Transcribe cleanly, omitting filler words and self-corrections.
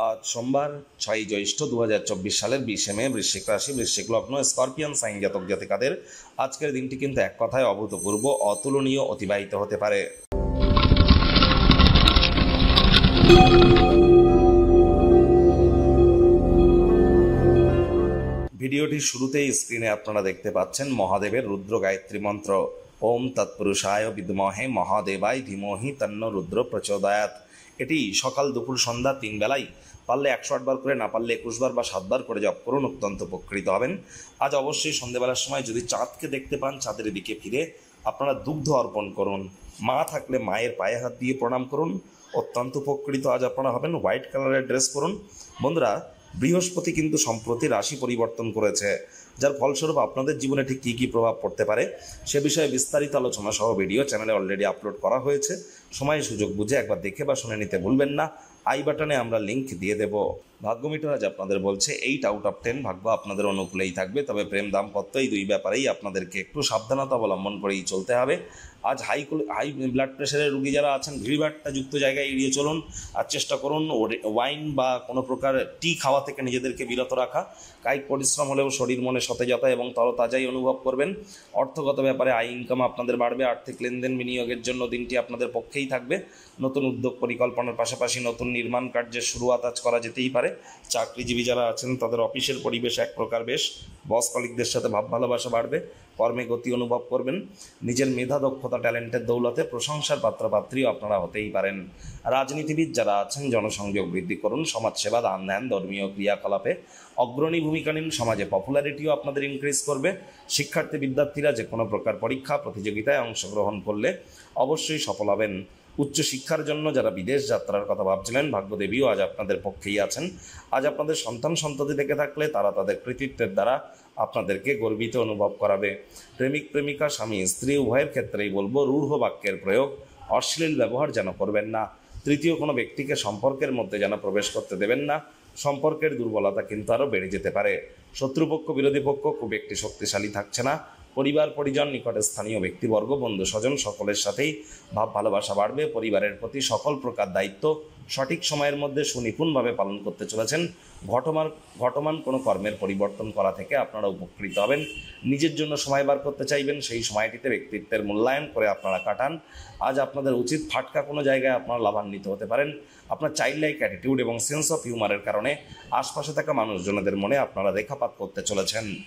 আজ সোমবার 6 জ্যৈষ্ঠ 2024 সালের 20 মে বৃশ্চিক রাশি, বৃশ্চিক লগ্ন, স্করপিয়ন সাইন জাতক জাতিকাদের আজকের দিনটি কিন্তু এক কথায় অভূতপূর্ব, অতুলনীয় অতিবাহিত হতে পারে। ভিডিওটির শুরুতেই স্ক্রিনে আপনারা দেখতে পাচ্ছেন মহাদেবের রুদ্র গায়ত্রী মন্ত্র। ওম তৎপুরুষায় বিদ্মহে মহাদেবায় ধীমহি তন্ন রুদ্র প্রচোদয়াৎ। এটি সকাল দুপুর সন্ধ্যা 3 বেলায় পারলে 108 বার করে, না পারলে 21 বার বা 7 বার করে জপ করুন, অত্যন্ত উপকৃত হবেন। আজ অবশ্যই সন্ধ্যেবেলার সময় যদি চাঁদকে দেখতে পান, চাঁদের দিকে ফিরে আপনারা দুগ্ধ অর্পণ করুন। মা থাকলে মায়ের পায়ে হাত দিয়ে প্রণাম করুন, অত্যন্ত উপকৃত আজ আপনারা হবেন। হোয়াইট কালারের ড্রেস করুন। বন্ধুরা, বৃহস্পতি কিন্তু সম্প্রতি রাশি পরিবর্তন করেছে, যার ফলস্বরূপ আপনাদের জীবনে ঠিক কী কী প্রভাব পড়তে পারে সে বিষয়ে বিস্তারিত আলোচনা সহ ভিডিও চ্যানেলে অলরেডি আপলোড করা হয়েছে। সময় সুযোগ বুঝে একবার দেখে বা শুনে নিতে ভুলবেন না। আই বাটনে আমরা লিঙ্ক দিয়ে দেব। ভাগ্য মিটার আজ আপনাদের বলছে 8 আউট অফ 10 ভাগ্য আপনাদের অনুকূলেই থাকবে, তবে প্রেম দাম্পত্য এই দুই ব্যাপারেই আপনাদেরকে একটু সাবধানতা অবলম্বন করেই চলতে হবে। আজ হাই ব্লাড প্রেশারের রোগী যারা আছেন, ভিড়ভাট্টা যুক্ত জায়গায় এড়িয়ে চলুন। আর চেষ্টা করুন ওয়াইন বা কোনো প্রকার টি খাওয়া থেকে নিজেদেরকে বিরত রাখা। কায়িক পরিশ্রম হলেও শরীর মনে সতেজতা এবং তরতাজাই অনুভব করবেন। অর্থগত ব্যাপারে আয় ইনকাম আপনাদের বাড়বে। আর্থিক লেনদেন বিনিয়োগের জন্য দিনটি আপনাদের পক্ষেই থাকবে। নতুন উদ্যোগ পরিকল্পনার পাশাপাশি নতুন নির্মাণ কার্যের শুরুয়াত আজ করা যেতেই পারে। চাকরিজীবী যারা আছেন তাদের অফিসের পরিবেশ এক প্রকার বেশ, বস কলিগদের সাথে ভাব ভালোবাসা বাড়বে। কর্মে গতি অনুভব করবেন। নিজের মেধা দক্ষতা ট্যালেন্টের দৌলতে প্রশংসার পাত্রপাত্রীও আপনারা হতেই পারেন। রাজনীতিবিদ যারা আছেন জনসংযোগ বৃদ্ধি করুন। সমাজসেবা, দান ধ্যান, ধর্মীয় ক্রিয়াকলাপে অগ্রণী ভূমিকা নিন। সমাজে পপুলারিটিও আপনাদের ইনক্রিজ করবে। শিক্ষার্থী বিদ্যার্থীরা যে কোনো প্রকার পরীক্ষা প্রতিযোগিতায় অংশগ্রহণ করলে অবশ্যই সফল হবেন। উচ্চশিক্ষার জন্য যারা বিদেশ যাত্রার কথা ভাবছিলেন, ভাগ্যদেবীও আজ আপনাদের পক্ষেই আছেন। আজ আপনাদের সন্তান সন্ততি থেকে থাকলে তারা তাদের কৃতিত্বের দ্বারা আপনাদেরকে গর্বিত অনুভব করাবে। প্রেমিক প্রেমিকা, স্বামী স্ত্রী উভয়ের ক্ষেত্রেই বলবো রূঢ় বাক্যের প্রয়োগ, অশ্লীল ব্যবহার যেন করবেন না। তৃতীয় কোনো ব্যক্তিকে সম্পর্কের মধ্যে যেন প্রবেশ করতে দেবেন না। সম্পর্কের দুর্বলতা কিন্তু আরও বেড়ে যেতে পারে। শত্রুপক্ষ বিরোধী পক্ষ খুব একটি শক্তিশালী থাকছে না। পরিবার পরিজন, নিকটে স্থানীয় ব্যক্তিবর্গ, বন্ধু স্বজন সকলের সাথেই ভাব ভালোবাসা বাড়বে। পরিবারের প্রতি সকল প্রকার দায়িত্ব সঠিক সময়ের মধ্যে সুনিপুণভাবে পালন করতে চলেছেন। ঘটমান কোনো কর্মের পরিবর্তন করা থেকে আপনারা উপকৃত হবেন। নিজের জন্য সময় বার করতে চাইবেন, সেই সময়টিতে ব্যক্তিত্বের মূল্যায়ন করে আপনারা কাটান। আজ আপনাদের উচিত ফাটকা কোনো জায়গায় আপনারা লাভান্বিত হতে পারেন। আপনার চাইল্ড লাইক অ্যাটিটিউড এবং সেন্স অফ হিউমারের কারণে আশপাশে থাকা মানুষজনদের মনে আপনারা রেখাপাত করতে চলেছেন।